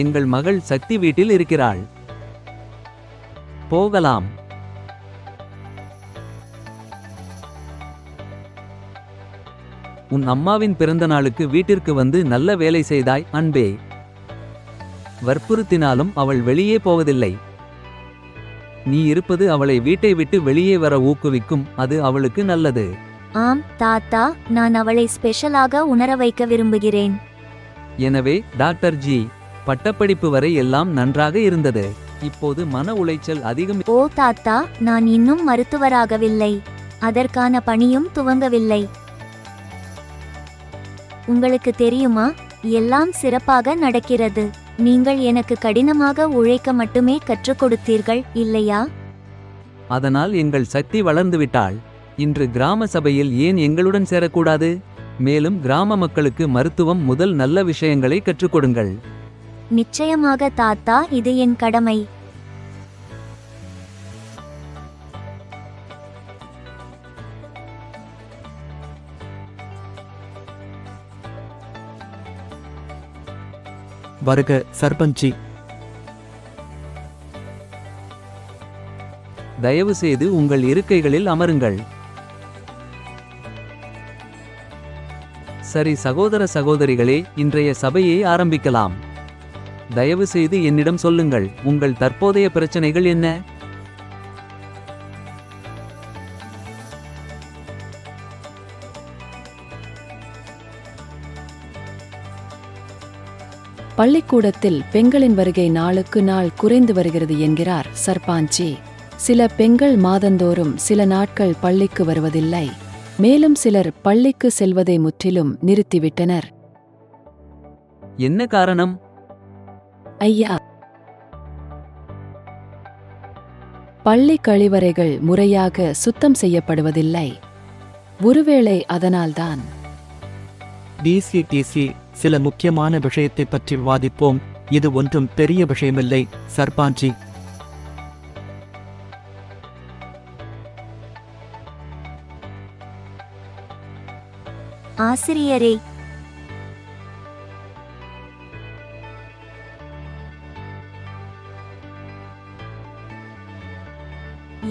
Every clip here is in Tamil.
எங்கள் மகள் சக்தி வீட்டில் இருக்கிறாள். போகலாம். உன் அம்மாவின் பிறந்த நாளுக்கு வீட்டிற்கு வந்து நல்ல வேலை செய்தாய் அன்பே. வற்புறுத்தினாலும் அவள் வெளியே போவதில்லை. நீ இருப்பது அவளை வீட்டை விட்டு வெளியே வர ஊக்குவிக்கும். அது அவளுக்கு நல்லது. ஆம் தாத்தா, நான் அவளை ஸ்பெஷலாக உணர வைக்க விரும்புகிறேன். எனவே டாக்டர் ஜி, பட்டப்படிப்பு வரை எல்லாம் நன்றாக இருந்தது. இப்போது மன உளைச்சல் அதிகம். ஓ தாத்தா, நான் இன்னும் மருத்துவராகவில்லை. அதற்கான பணியும் துவங்கவில்லை. உங்களுக்கு தெரியுமா, எல்லாம் சிறப்பாக நடக்கிறது. நீங்கள் எனக்கு கடினமாக உழைக்க மட்டுமே கற்றுக் கொடுத்தீர்கள், இல்லையா? அதனால் எங்கள் சக்தி வளர்ந்துவிட்டாள். இன்று கிராம சபையில் ஏன் எங்களுடன் சேரக்கூடாது? மேலும் கிராம மக்களுக்கு மருத்துவம் முதல் நல்ல விஷயங்களை கற்றுக் கொடுங்கள். நிச்சயமாக தாத்தா, இது என் கடமை. வருக சர்பஞ்சி. தயவு செய்து உங்கள் இருக்கைகளில் அமருங்கள். சரி சகோதர சகோதரிகளே, இன்றைய சபையை ஆரம்பிக்கலாம். தயவு செய்து என்னிடம் சொல்லுங்கள், உங்கள் தற்போதைய பிரச்சனைகள் என்ன? பள்ளிக்கூடத்தில் பெண்களின் வருகை நாளுக்கு நாள் குறைந்து வருகிறது என்கிறார் சர்பாஞ்சி. சில பெண்கள் மாதந்தோறும் சில நாட்கள் பள்ளிக்கு வருவதில்லை. மேலும் சிலர் பள்ளிக்கு செல்வதை முற்றிலும் நிறுத்திவிட்டனர். என்ன காரணம்? ஐயா, பள்ளி கழிவறைகள் முறையாக சுத்தம் செய்யப்படுவதில்லை. ஒருவேளை அதனால்தான். டிசி சில முக்கியமான விஷயத்தை பற்றி விவாதிப்போம். இது ஒன்றும் பெரிய விஷயமில்லை சர்பாஞ்சி. ஆசிரியரே,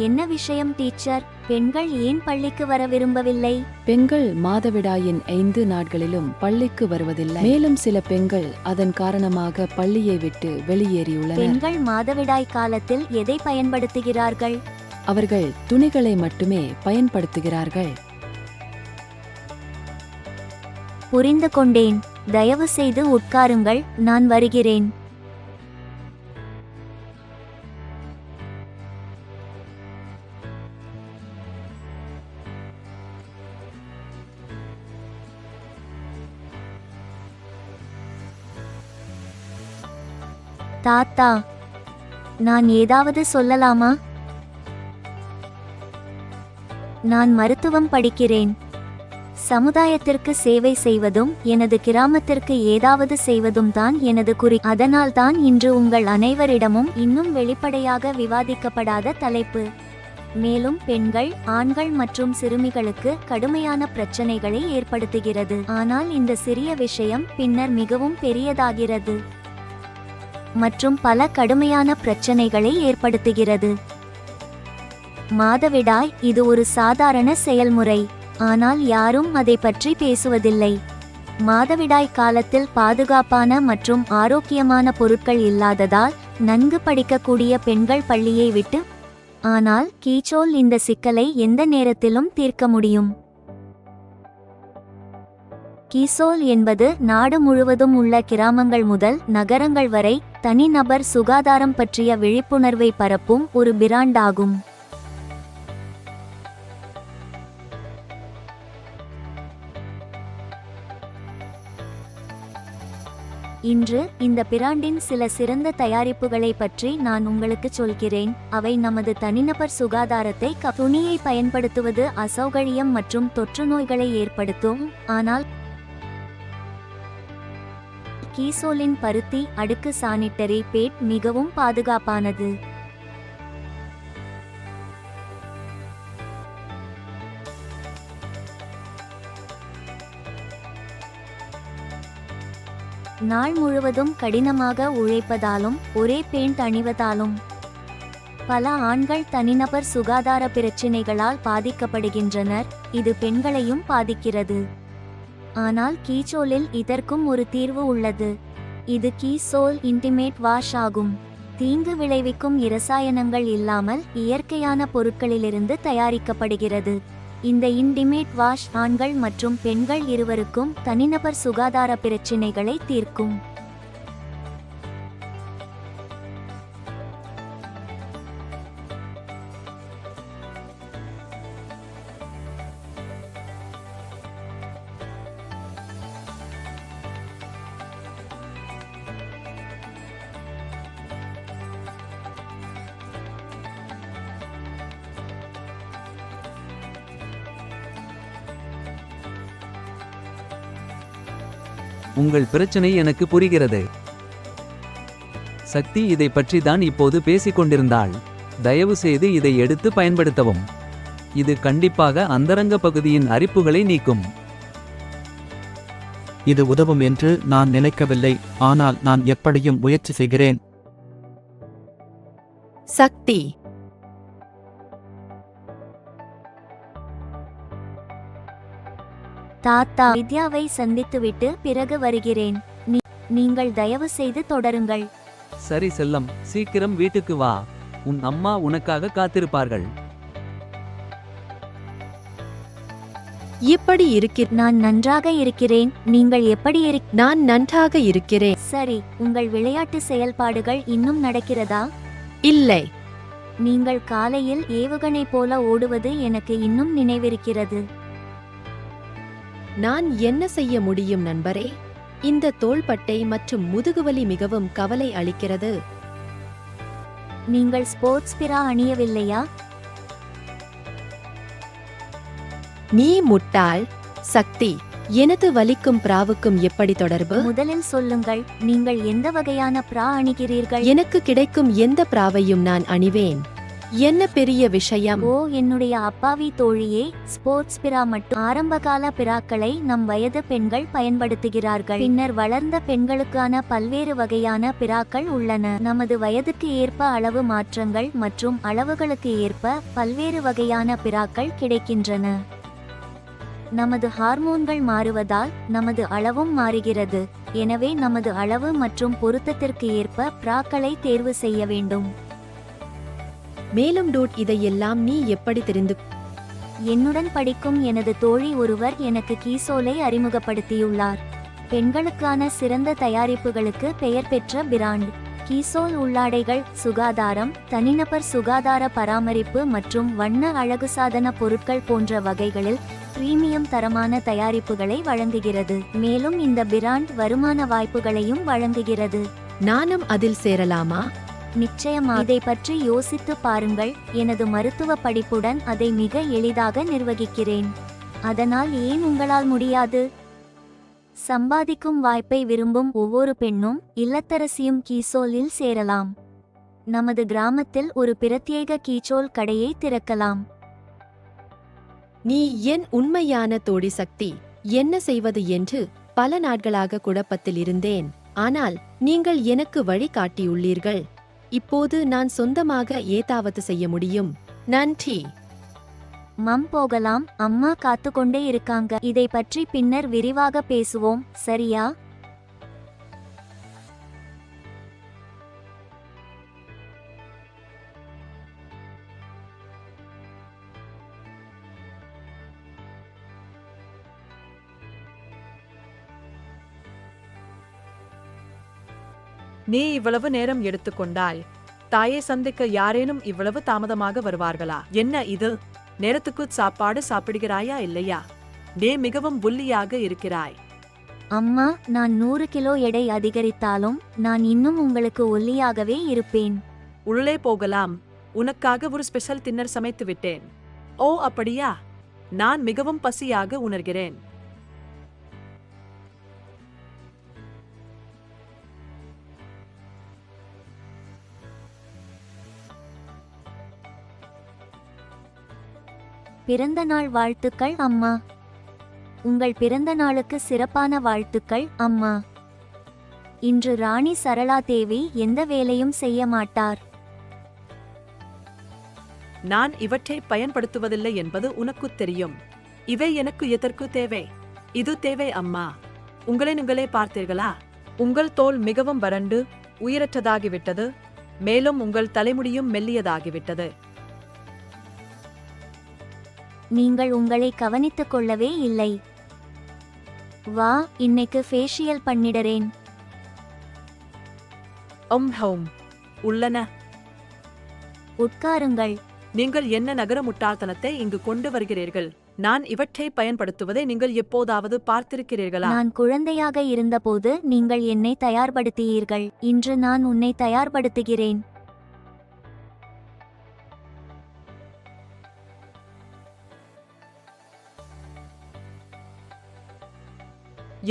என்ன விஷயம் டீச்சர்? பெண்கள் ஏன் பள்ளிக்கு வர விரும்பவில்லை? பெண்கள் மாதவிடாயின் 5 நாட்களிலும் பள்ளிக்கு வருவதில்லை. மேலும் சில பெண்கள் அதன் காரணமாக பள்ளியை விட்டு வெளியேறியுள்ளனர். பெண்கள் மாதவிடாய் காலத்தில் எதை பயன்படுத்துகிறார்கள்? அவர்கள் துணிகளை மட்டுமே பயன்படுத்துகிறார்கள். புரிந்து கொண்டேன். தயவு செய்து உட்காருங்கள், நான் வருகிறேன். தாத்தா, நான் ஏதாவது சொல்லலாமா? நான் மருத்துவம் படிக்கிறேன். சமுதாயத்திற்கு சேவை செய்வதும் எனது கிராமத்திற்கு ஏதாவது செய்வதும் தான் எனது குறி. அதனால்தான் இன்று உங்கள் அனைவரிடமும் இன்னும் வெளிப்படையாக விவாதிக்கப்படாத தலைப்பு. மேலும் பெண்கள், ஆண்கள் மற்றும் சிறுமிகளுக்கு கடுமையான பிரச்சனைகளை ஏற்படுத்துகிறது. ஆனால் இந்த சிறிய விஷயம் பின்னர் மிகவும் பெரியதாகிறது மற்றும் பல கடுமையான பிரச்சனைகளை ஏற்படுத்துகிறது. மாதவிடாய் இது ஒரு சாதாரண செயல்முறை, ஆனால் யாரும் அதை பற்றி பேசுவதில்லை. மாதவிடாய் காலத்தில் பாதுகாப்பான மற்றும் ஆரோக்கியமான பொருட்கள் இல்லாததால் நன்கு படிக்கக்கூடிய பெண்கள் பள்ளியை விட்டு. ஆனால் கீச்சோல் இந்த சிக்கலை எந்த நேரத்திலும் தீர்க்க முடியும். கீசோல் என்பது நாடு முழுவதும் உள்ள கிராமங்கள் முதல் நகரங்கள் வரை தனிநபர் சுகாதாரம் பற்றிய விழிப்புணர்வை பரப்பும் ஒரு பிராண்ட் ஆகும். இன்று இந்த பிராண்டின் சில சிறந்த தயாரிப்புகளை பற்றி நான் உங்களுக்கு சொல்கிறேன். அவை நமது தனிநபர் சுகாதாரத்தை துணியை பயன்படுத்துவது அசௌகரியம் மற்றும் தொற்று நோய்களை ஏற்படுத்தும். ஆனால் கீசோலின் பருத்தி அடுக்கு சானிட்டரி பேட் மிகவும் பாதுகாப்பானது. நாள் முழுவதும் கடினமாக உழைப்பதாலும் ஒரே பேண்ட் அணிவதாலும் பல ஆண்கள் தனிநபர் சுகாதார பிரச்சினைகளால் பாதிக்கப்படுகின்றனர். இது பெண்களையும் பாதிக்கிறது. ஆனால் கீசோலில் இதற்கும் ஒரு தீர்வு உள்ளது. இது கீசோல் இன்டிமேட் வாஷ் ஆகும். தீங்கு விளைவிக்கும் இரசாயனங்கள் இல்லாமல் இயற்கையான பொருட்களிலிருந்து தயாரிக்கப்படுகிறது. இந்த இன்டிமேட் வாஷ் ஆண்கள் மற்றும் பெண்கள் இருவருக்கும் தனிநபர் சுகாதார பிரச்சினைகளை தீர்க்கும். உங்கள் பிரச்சனை எனக்கு புரிகிறது. சக்தி இதை பற்றி தான் இப்போது பேசிக் கொண்டிருந்தாள். தயவு செய்து இதை எடுத்து பயன்படுத்தவும். இது கண்டிப்பாக அந்தரங்க பகுதியின் அரிப்புகளை நீக்கும். இது உதவும் என்று நான் நினைக்கவில்லை, ஆனால் நான் எப்படியும் முயற்சி செய்கிறேன். சக்தி. தாத்தா, வித்யாவை சந்தித்துவிட்டு பிறகு வருகிறேன். நீங்கள் தயவு செய்து தொடருங்கள். சரி செல்லம், சீக்கிரம் வீட்டுக்கு வா. உன் அம்மா உனக்காக காத்திருப்பார்கள். எப்படி இருக்கிற? நான் நன்றாக இருக்கிறேன். நீங்கள் எப்படி நான் நன்றாக இருக்கிறேன். சரி, உங்கள் விளையாட்டு செயல்பாடுகள் இன்னும் நடக்கிறதா? இல்லை. நீங்கள் காலையில் ஏவுகணை போல ஓடுவது எனக்கு இன்னும் நினைவிருக்கிறது. நான் என்ன செய்ய முடியும் நண்பரே? இந்த தோள்பட்டை மற்றும் முதுகுவலி மிகவும் கவலை அளிக்கிறது. நீங்கள் ஸ்போர்ட்ஸ் பிரா அணியவில்லையா? நீ முட்டாள். சக்தி, எனது வலிக்கும் பிராவுக்கும் எப்படி தொடர்பு? முதலில் சொல்லுங்கள், நீங்கள் எந்த வகையான பிரா அணிகிறீர்கள்? எனக்கு கிடைக்கும் எந்த பிராவையும் நான் அணிவேன். என்ன பெரிய விஷயம்? ஓ, என்னுடைய அப்பாவி தோழியே, ஸ்போர்ட்ஸ் பிரா மட்டும். ஆரம்பகால பிராக்களை நம் வயது பெண்கள் பயன்படுத்துகிறார்கள். பின்னர் வளர்ந்த பெண்களுக்கான பல்வேறு வகையான பிராக்கள் உள்ளன. நமது வயதுக்கு ஏற்ப அளவு மாற்றங்கள் மற்றும் அளவுகளுக்கு ஏற்ப பல்வேறு வகையான பிராக்கள் கிடைக்கின்றன. நமது ஹார்மோன்கள் மாறுவதால் நமது அளவும் மாறுகிறது. எனவே நமது அளவு மற்றும் பொருத்தத்திற்கு ஏற்ப பிராக்களை தேர்வு செய்ய வேண்டும். மேலும் டூட், இதையெல்லாம் நீ எப்படி தெரிந்து? என்னுடன் படிக்கும் எனது தோழி ஒருவர் எனக்கு கீசோலை அறிமுகப்படுத்தியுள்ளார். பெண்களுக்கான சிறந்த தயாரிப்புகளுக்கு பெயர் பெற்ற பிராண்ட் கீசோல். உள்ளாடைகள், சுகாதாரம், தனிநபர் சுகாதார பராமரிப்பு மற்றும் வண்ண அழகுசாதன பொருட்கள் போன்ற வகைகளில் பிரீமியம் தரமான தயாரிப்புகளை வழங்குகிறது. மேலும் இந்த பிராண்ட் வருமான வாய்ப்புகளையும் வழங்குகிறது. நானும் அதில் சேரலாமா? நிச்சயமா. இதை பற்றி யோசித்து பாருங்கள். எனது மருத்துவ படிப்புடன் அதை மிக எளிதாக நிர்வகிக்கிறேன். அதனால் ஏன் உங்களால் முடியாது? சம்பாதிக்கும் வாய்ப்பை விரும்பும் ஒவ்வொரு பெண்ணும் இல்லத்தரசியும் கீசோலில் சேரலாம். நமது கிராமத்தில் ஒரு பிரத்யேக கீச்சோல் கடையை திறக்கலாம். நீ என் உண்மையான தோழி சக்தி. என்ன செய்வது என்று பல நாட்களாக குழப்பத்தில் இருந்தேன். ஆனால் நீங்கள் எனக்கு வழி காட்டியுள்ளீர்கள். இப்போது நான் சொந்தமாக ஏதாவது செய்ய முடியும். நன்றி. போகலாம். அம்மா காத்துக்கொண்டே இருக்காங்க. இதை பற்றி பின்னர் விரிவாக பேசுவோம், சரியா? நீ இவ்வளவு நேரம் எடுத்துக்கொண்டாய். தாயை சந்திக்க யாரேனும் இவ்வளவு தாமதமாக வருவார்களா? என்ன இது? நேரத்துக்கு சாப்பாடு சாப்பிடுகிறாயா இல்லையா? நீ மிகவும் புள்ளியாக இருக்கிறாய். அம்மா, நான் 100 கிலோ எடை அதிகரித்தாலும் நான் இன்னும் உங்களுக்கு ஒல்லியாகவே இருப்பேன். உள்ளே போகலாம். உனக்காக ஒரு ஸ்பெஷல் டின்னர் சமைத்து விட்டேன். ஓ அப்படியா? நான் மிகவும் பசியாக உணர்கிறேன். பிறந்த நாள் வாழ்த்துக்கள் அம்மா. உங்கள் பிறந்த நாளுக்கு சிறப்பான வாழ்த்துக்கள் அம்மா. இன்று ராணி சரளா தேவி எந்த வேலையும் செய்ய மாட்டார். நான் இவற்றை பயன்படுத்துவதில்லை என்பது உனக்குத் தெரியும். இவை எனக்கு எதற்கு தேவை? இது தேவை அம்மா. உங்களை நீங்களே பார்த்தீர்களா? உங்கள் தோல் மிகவும் வறண்டு உயிரற்றதாகிவிட்டது. மேலும் உங்கள் தலைமுடியும் மெல்லியதாகிவிட்டது. நீங்கள் உங்களை கவனித்துக் கொள்ளவே இல்லை. வா, இன்னைக்கு ஃபேஷியல் பண்ணிடறேன். ஹோம் உள்ளன. உட்காருங்கள். நீங்கள் என்ன நகர முட்டாள்தனத்தை இங்கு கொண்டு வருகிறீர்கள்? நான் இவற்றை பயன்படுத்துவதை நீங்கள் எப்போதாவது பார்த்திருக்கிறீர்களா? நான் குழந்தையாக இருந்தபோது நீங்கள் என்னை தயார்படுத்தியீர்கள். இன்று நான் உன்னை தயார்படுத்துகிறேன்.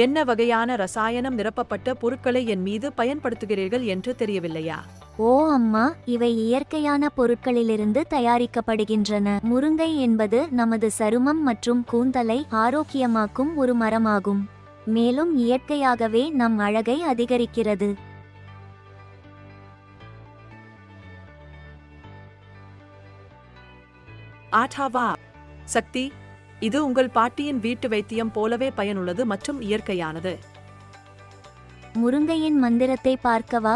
என்ன வகையான ரசாயனம் நிரப்பப்பட்ட பொருட்களை என் மீது பயன்படுத்துகிறீர்கள் என்று தெரியவில்லையா? ஓ அம்மா, இவை இயற்கையான பொருட்களிலிருந்து தயாரிக்கப்படுகின்றன. முருங்கை என்பது நமது சருமம் மற்றும் கூந்தலை ஆரோக்கியமாக்கும் ஒரு மரமாகும். மேலும் இயற்கையாகவே நம் அழகை அதிகரிக்கிறது. ஆட்டாவா சக்தி, இது உங்கள் பாட்டியின் வீட்டு வைத்தியம் போலவே பயனுள்ளது மற்றும் இயற்கையானது. முருங்கையின் மந்திரத்தை பார்க்கவா?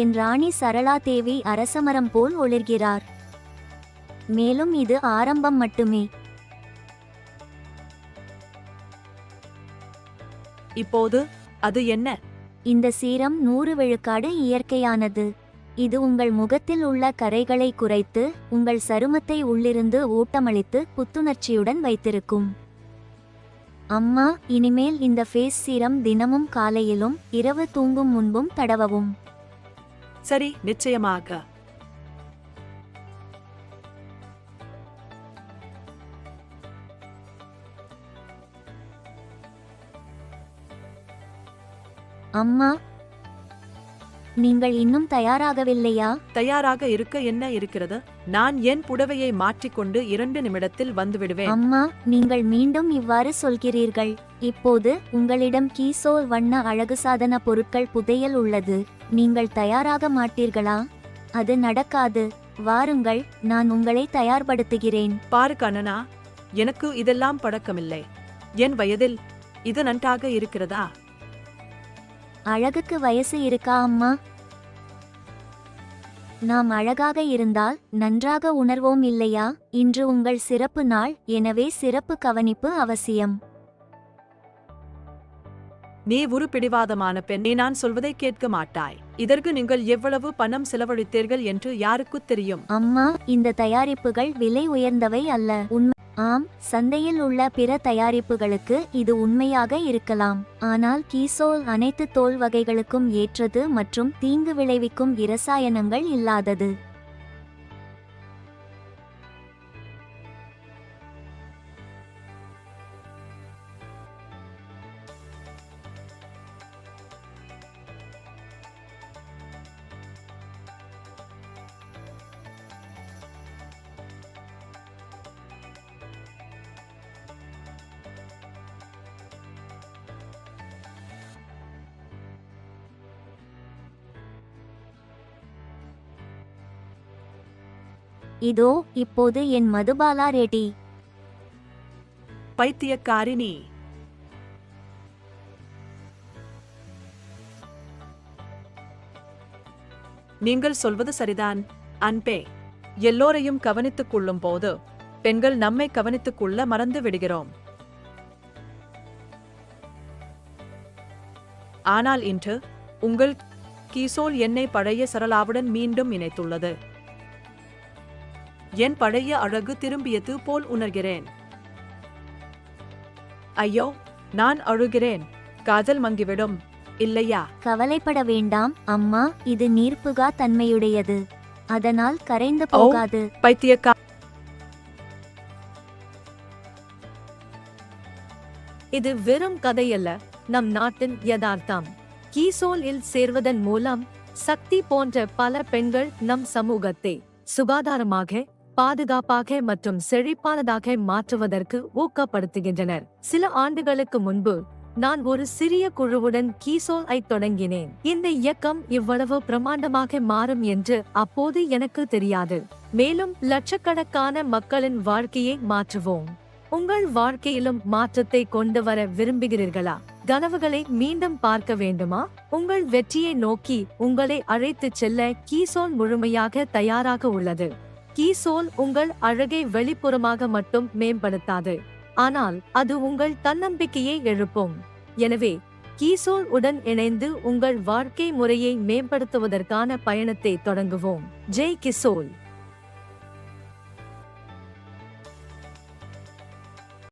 என் ராணி சரளா தேவி அரசமரம் போல் ஒளிர்கிறார். மேலும் இது ஆரம்பம் மட்டுமே. இப்போது அது என்ன? இந்த சீரம் 100 விழுக்காடு இயற்கையானது. இது உங்கள் முகத்தில் உள்ள கரைகளை குறைத்து உங்கள் சருமத்தை உள்ளிருந்து ஊட்டமளித்து புத்துணர்ச்சியுடன் வைத்திருக்கும். அம்மா, இனிமேல் இந்த ஃபேஸ் சீரம் தினமும் காலையிலும் இரவு தூங்கும் முன்பும் தடவவும். சரி, நிச்சயமாக. அம்மா, நீங்கள் இன்னும் தயாராகவில்லையா? தயாராக இருக்க என்ன இருக்கிறது? நான் என் புடவையை மாற்றிக்கொண்டு 2 நிமிடத்தில் வந்துவிடுவேன். அம்மா, நீங்கள் மீண்டும் இவ்வாறு சொல்கிறீர்கள். இப்போது உங்களிடம் கீசோல் வண்ண அழகு சாதன பொருட்கள் புதையல் உள்ளது. நீங்கள் தயாராக மாட்டீர்களா? அது நடக்காது. வாருங்கள், நான் உங்களை தயார்படுத்துகிறேன். பாரு கண்ணனா, எனக்கு இதெல்லாம் பழக்கமில்லை. என் வயதில் இது நன்றாக இருக்கிறதா? அழகுக்கு வயசு இருக்கா அம்மா? நாம் அழகாக இருந்தால் நன்றாக உணர்வோம் இல்லையா? இன்று உங்கள் சிறப்பு நாள், எனவே சிறப்பு கவனிப்பு அவசியம். நீ ஒரு பிடிவாதமான பெண். நீ நான் சொல்வதை கேட்க மாட்டாய். இதற்கு நீங்கள் எவ்வளவு பணம் செலவழித்தீர்கள் என்று யாருக்குத் தெரியும்? அம்மா, இந்த தயாரிப்புகள் விலை உயர்ந்தவை அல்ல. ஆம், சந்தையில் உள்ள பிற தயாரிப்புகளுக்கு இது உண்மையாக இருக்கலாம். ஆனால் கீசோல் அனைத்து தோல் வகைகளுக்கும் ஏற்றது மற்றும் தீங்கு விளைவிக்கும் இரசாயனங்கள் இல்லாதது. இதோ இப்போது என் மதுபாலா ரெடி. பைத்தியக்காரி நீ! நீங்கள் சொல்வது சரிதான் அன்பே. எல்லோரையும் கவனித்துக் கொள்ளும் போது பெண்கள் நம்மை கவனித்துக் கொள்ள மறந்து விடுகிறோம். ஆனால் இன்று உங்கள் கீசோல் என்னை பழைய சரளாவுடன் மீண்டும் இணைத்துள்ளது. என் பழைய அழகு திரும்பியது போல் உணர்கிறேன். ஐயோ, நான் அழுகிறேன். காதல் மங்கிவிடும் இல்லையா? கவலைப்பட வேண்டாம் அம்மா, இது நீர்ப்புகா தன்மையுடையது. அதனால் கரைந்து போகாது. பைத்தியக்கா! இது வெறும் கதையல்ல, நம் நாட்டின் யதார்த்தம். கீசோல் இல் சேர்வதன் மூலம் சக்தி போன்ற பல பெண்கள் நம் சமூகத்தை சுகாதாரமாக, பாதுகாப்பாக மற்றும் செழிப்பானதாக மாற்றுவதற்கு ஊக்கப்படுத்துகின்றனர். சில ஆண்டுகளுக்கு முன்பு நான் ஒரு சிறிய குழுவுடன் கீசோல் ஐ தொடங்கினேன். இந்த இயக்கம் இவ்வளவு பிரமாண்டமாக மாறும் என்று அப்போது எனக்கு தெரியாது. மேலும் லட்சக்கணக்கான மக்களின் வாழ்க்கையை மாற்றுவோம். உங்கள் வாழ்க்கையிலும் மாற்றத்தை கொண்டு வர விரும்புகிறீர்களா? கனவுகளை மீண்டும் பார்க்க வேண்டுமா? உங்கள் வெற்றியை நோக்கி உங்களை அழைத்துச் செல்ல கீசோல் முழுமையாக தயாராக உள்ளது. கீசோல் உங்கள் அழகை வெளிப்புறமாக மட்டும் மேம்படுத்தாது, ஆனால் அது உங்கள் தன்னம்பிக்கையை எழுப்பும். எனவே கீசோல் உடன் இணைந்து உங்கள் வாழ்க்கை முறையை மேம்படுத்துவதற்கான பயணத்தை தொடங்குவோம். ஜெய் கிசோல்.